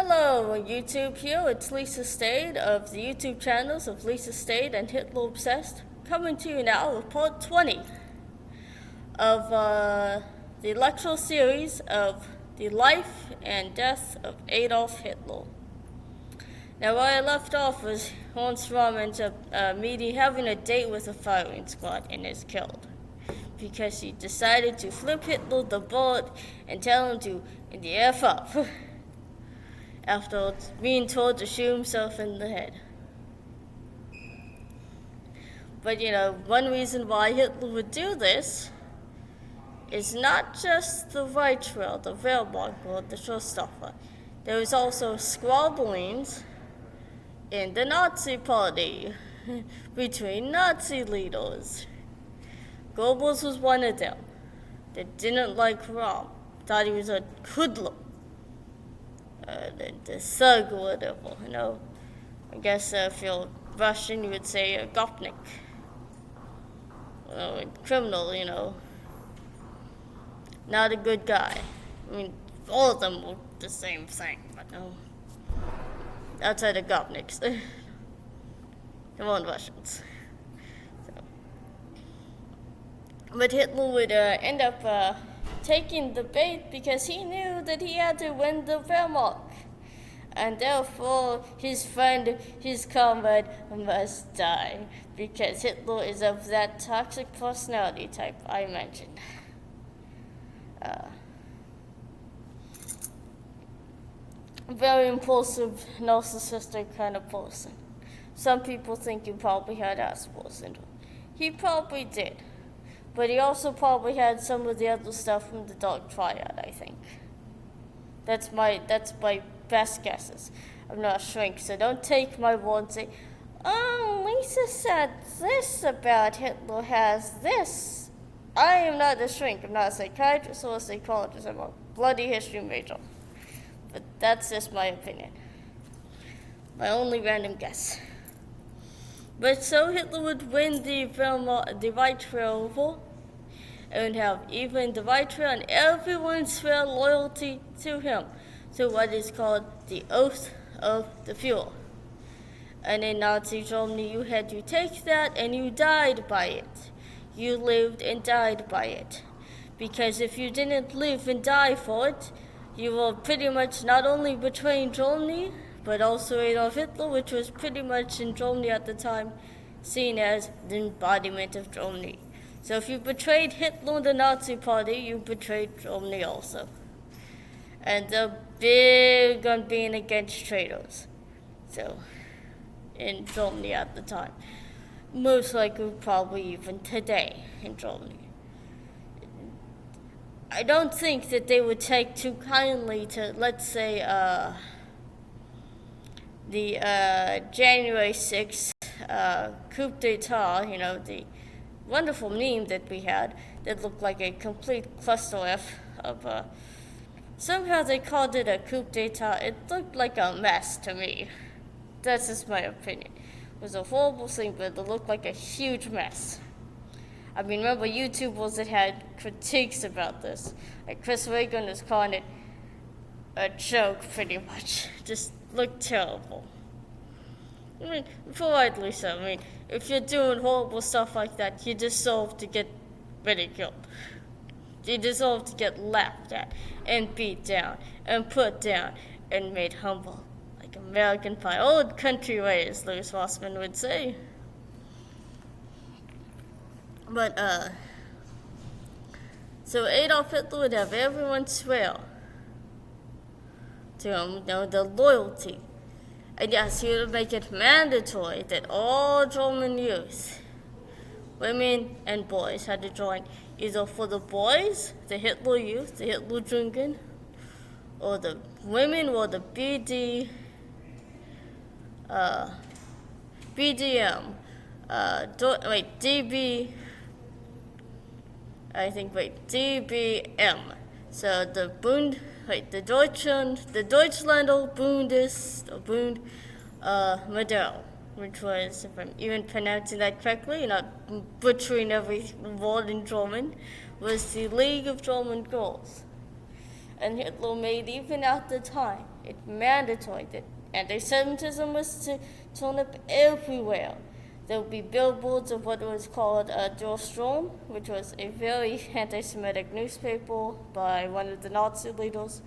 Hello, YouTube here. It's Lisa Stade of the YouTube channels of Lisa Stade and Hitler Obsessed, coming to you now with part 20 of the lecture series of the life and death of Adolf Hitler. Now, where I left off was Hans Rahm ends up having a date with a firing squad and is killed because he decided to flip Hitler the bullet and tell him to in the F up. After being told to shoot himself in the head. But one reason why Hitler would do this is not just the Reichswehr, the Wehrmacht, or the Schutzstaffel. There was also squabblings in the Nazi party between Nazi leaders. Goebbels was one of them that didn't like Rahm, thought he was a hoodlum. The thug or whatever, I guess if you're Russian, you would say a gopnik. A criminal, not a good guy. I mean, all of them were the same thing, but no. Outside of gopniks. They weren't Russians. But Hitler would end up taking the bait because he knew that he had to win the Wehrmacht. And therefore, his friend, his comrade, must die because Hitler is of that toxic personality type I mentioned. Very impulsive, narcissistic kind of person. Some people think he probably had Asperger's syndrome. He probably did. But he also probably had some of the other stuff from the Dark Triad, I think. That's my best guesses. I'm not a shrink, so don't take my word and say, oh, Lisa said this about Hitler has this. I am not a shrink. I'm not a psychiatrist or a psychologist. I'm a bloody history major. But that's just my opinion. My only random guess. But so Hitler would win the Reichswehr war and have even the Reichswehr and everyone swear loyalty to him. So what is called the Oath of the Fuhrer. And in Nazi Germany, you had to take that and you died by it. You lived and died by it. Because if you didn't live and die for it, you were pretty much not only betraying Germany, but also Adolf Hitler, which was pretty much in Germany at the time seen as the embodiment of Germany. So if you betrayed Hitler and the Nazi Party, you betrayed Germany also. And they're big on being against traitors. So, in Germany at the time. Most likely probably even today in Germany. I don't think that they would take too kindly to, let's say, the January 6th coup d'etat, the wonderful meme that we had that looked like a complete cluster F of, somehow they called it a coup d'etat. It looked like a mess to me. That's just my opinion. It was a horrible thing, but it looked like a huge mess. I mean, remember YouTubers that had critiques about this. Like Chris Reagan was calling it a joke, pretty much. Just looked terrible. I mean, politely so. I mean, if you're doing horrible stuff like that, you deserve to get ridiculed. You deserve to get laughed at and beat down and put down and made humble. Like American Pie. Old country ways, Louis Rossman would say. But, so Adolf Hitler would have everyone swear to him, the loyalty. And yes, he would make it mandatory that all German youth, women and boys, had to join either for the boys, the Hitler Youth, the Hitler Jugend, or the women were the BDM, DBM. So the Deutschlander Modell, which was, if I'm even pronouncing that correctly, not butchering every word in German, was the League of German Girls. And Hitler made, even at the time, it mandatory that anti-Semitism was to turn up everywhere. There would be billboards of what was called Der Strom, which was a very anti-Semitic newspaper by one of the Nazi leaders,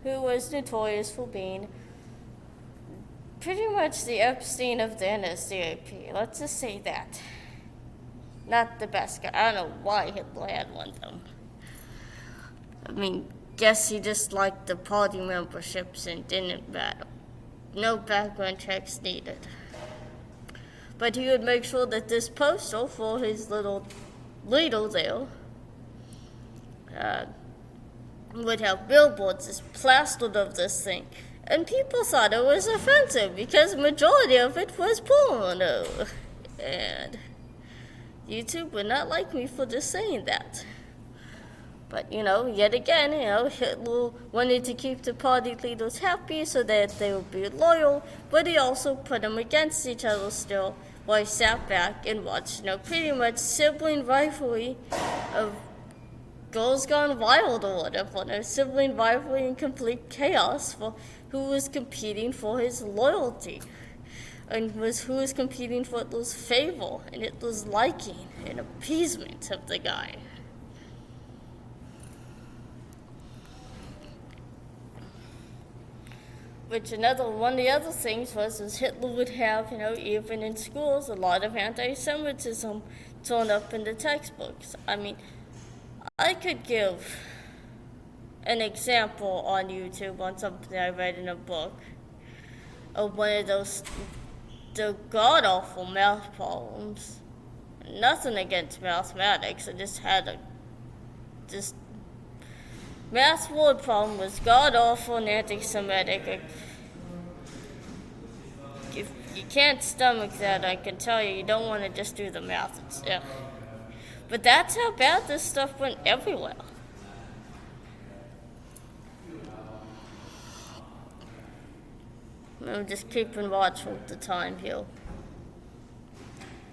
who was notorious for being pretty much the Epstein of the NSDAP. Let's just say that. Not the best guy. I don't know why Hitler had one of them. I mean, guess he just liked the party memberships and didn't matter. No background checks needed. But he would make sure that this poster for his little leader there would have billboards just plastered of this thing. And people thought it was offensive because the majority of it was porno. And YouTube would not like me for just saying that. But, yet again, Hitler wanted to keep the party leaders happy so that they would be loyal, but he also put them against each other still, while he sat back and watched, pretty much sibling rivalry of girls gone wild or whatever, sibling rivalry and complete chaos for who was competing for his loyalty, and who was competing for Hitler's favor and Hitler's liking and appeasement of the guy. Which one of the other things was Hitler would have, even in schools, a lot of anti-Semitism thrown up in the textbooks. I mean, I could give an example on YouTube on something I read in a book of one of the god-awful math problems. Nothing against mathematics, I just had math word problem was god-awful and anti-Semitic. If you can't stomach that, I can tell you don't want to just do the math itself. But that's how bad this stuff went everywhere. I'm just keeping watch with the time here.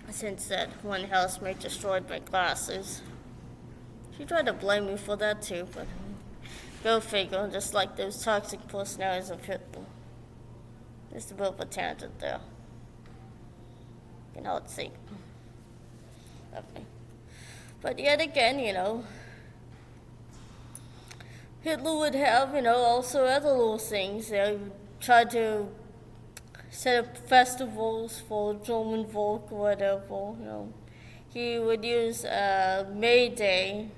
Since that one housemate destroyed my glasses. She tried to blame me for that too, but go figure, just like those toxic personalities of Hitler. Just a bit of a tangent there. You know, let's see. Okay. But yet again, Hitler would have, also other little things. They would try to set up festivals for German folk or whatever, He would use May Day,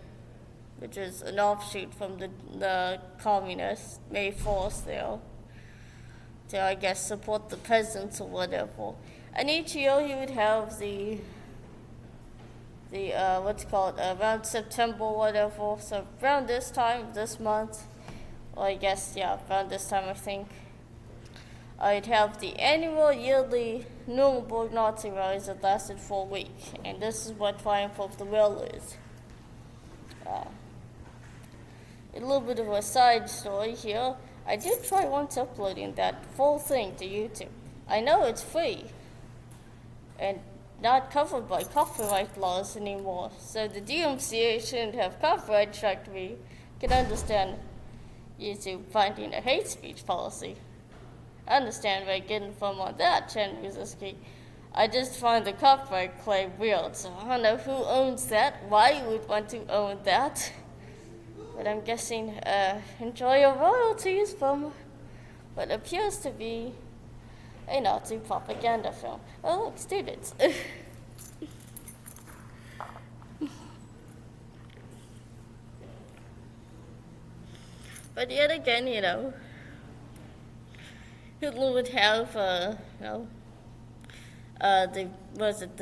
which is an offshoot from the communists, May 4th there, to, I guess, support the peasants or whatever. And each year he would have the around September or whatever, so around this time, this month, or I guess, around this time I think, I'd have the annual yearly Nuremberg Nazi rallies that lasted for a week, and this is what Triumph of the Will is. A little bit of a side story here. I did try once uploading that full thing to YouTube. I know it's free and not covered by copyright laws anymore, so the DMCA shouldn't have copyright struck me. Can understand YouTube finding a hate speech policy. I understand where I'm getting from on that, Chen Wizinski. I just find the copyright claim weird, so I don't know who owns that, why you would want to own that. But I'm guessing enjoy your royalties from what appears to be a Nazi propaganda film. Oh, look, students. But yet again, Hitler would have, the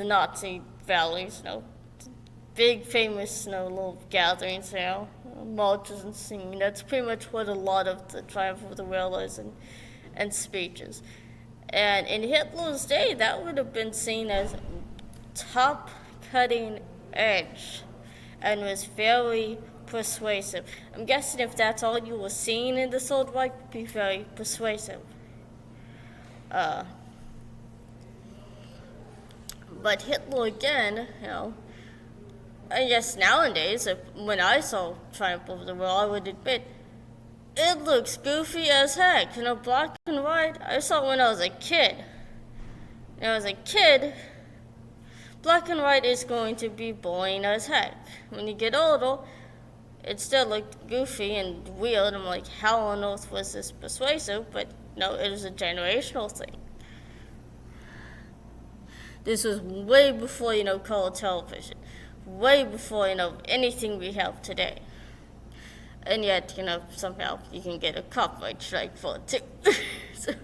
Nazi rallies, big famous, little gatherings, marches and singing. That's pretty much what a lot of the Triumph of the Will is, and speeches. And in Hitler's day, that would have been seen as top cutting edge and was very persuasive. I'm guessing if that's all you were seeing in the Third Reich, it would be very persuasive. But Hitler again, I guess nowadays, when I saw Triumph of the Will, I would admit It looks goofy as heck. Black and white. I saw it when I was a kid. When I was a kid, black and white is going to be boring as heck. When you get older, it still looked goofy and weird. I'm like, how on earth was this persuasive? But no, it was a generational thing. This was way before, color television. Way before, anything we have today. And yet, somehow you can get a copyright strike for it too. So,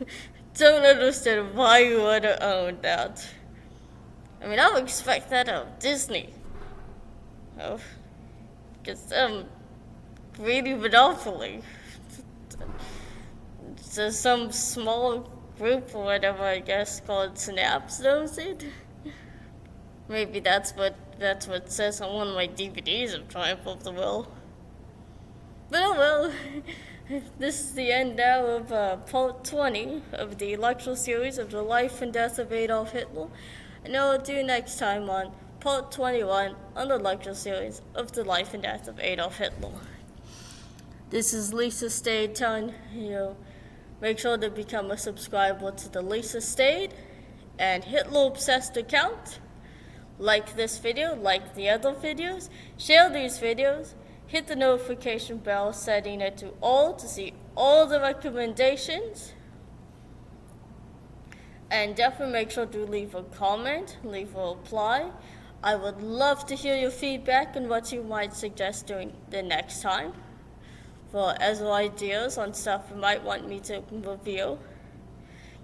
don't understand why you want to own that. I mean, I would expect that of Disney. Because really monopoly. So some small group or whatever, I guess, called Snaps knows it. Maybe that's what it says on one of my DVDs of Triumph of the Will. But oh well. This is the end now of part 20 of the lecture series of the life and death of Adolf Hitler. And I will do next time on part 21 on the lecture series of the life and death of Adolf Hitler. This is Lisa Stade telling you, make sure to become a subscriber to the Lisa Stade and Hitler Obsessed account. Like this video, like the other videos, share these videos, hit the notification bell, setting it to all to see all the recommendations. And definitely make sure to leave a comment, leave a reply. I would love to hear your feedback and what you might suggest doing the next time. For as ideas on stuff you might want me to review.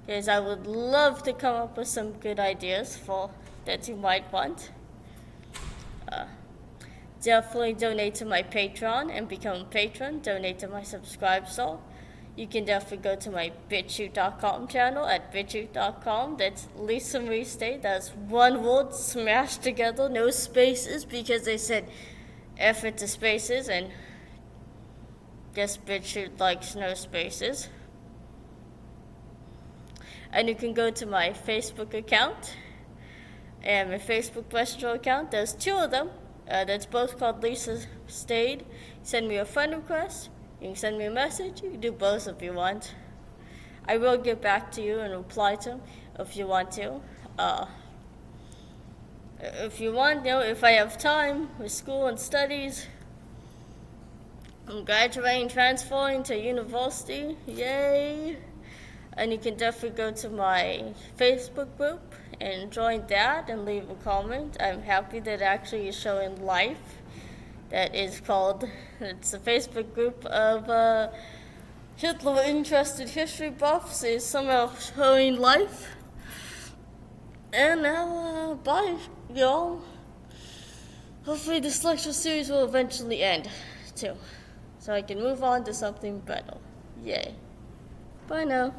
Because I would love to come up with some good ideas for that you might want. Definitely donate to my Patreon and become a patron. Donate to my subscribe store. You can definitely go to my BitChute.com channel at BitChute.com. That's Lisa Marie Stade. That's one word smashed together, no spaces, because they said F it to spaces, and guess BitChute likes no spaces. And you can go to my Facebook account and my Facebook Messenger account. There's two of them. That's both called Lisa Stade. Send me a friend request. You can send me a message. You can do both if you want. I will get back to you and reply to them if you want to. If you want, if I have time with school and studies, I'm graduating, transferring to university. Yay! And you can definitely go to my Facebook group and join that and leave a comment. I'm happy that actually is showing life. That is called, it's a Facebook group of Hitler interested history buffs is somehow showing life. And now, bye, y'all. Hopefully this lecture series will eventually end, too. So I can move on to something better. Yay. Bye now.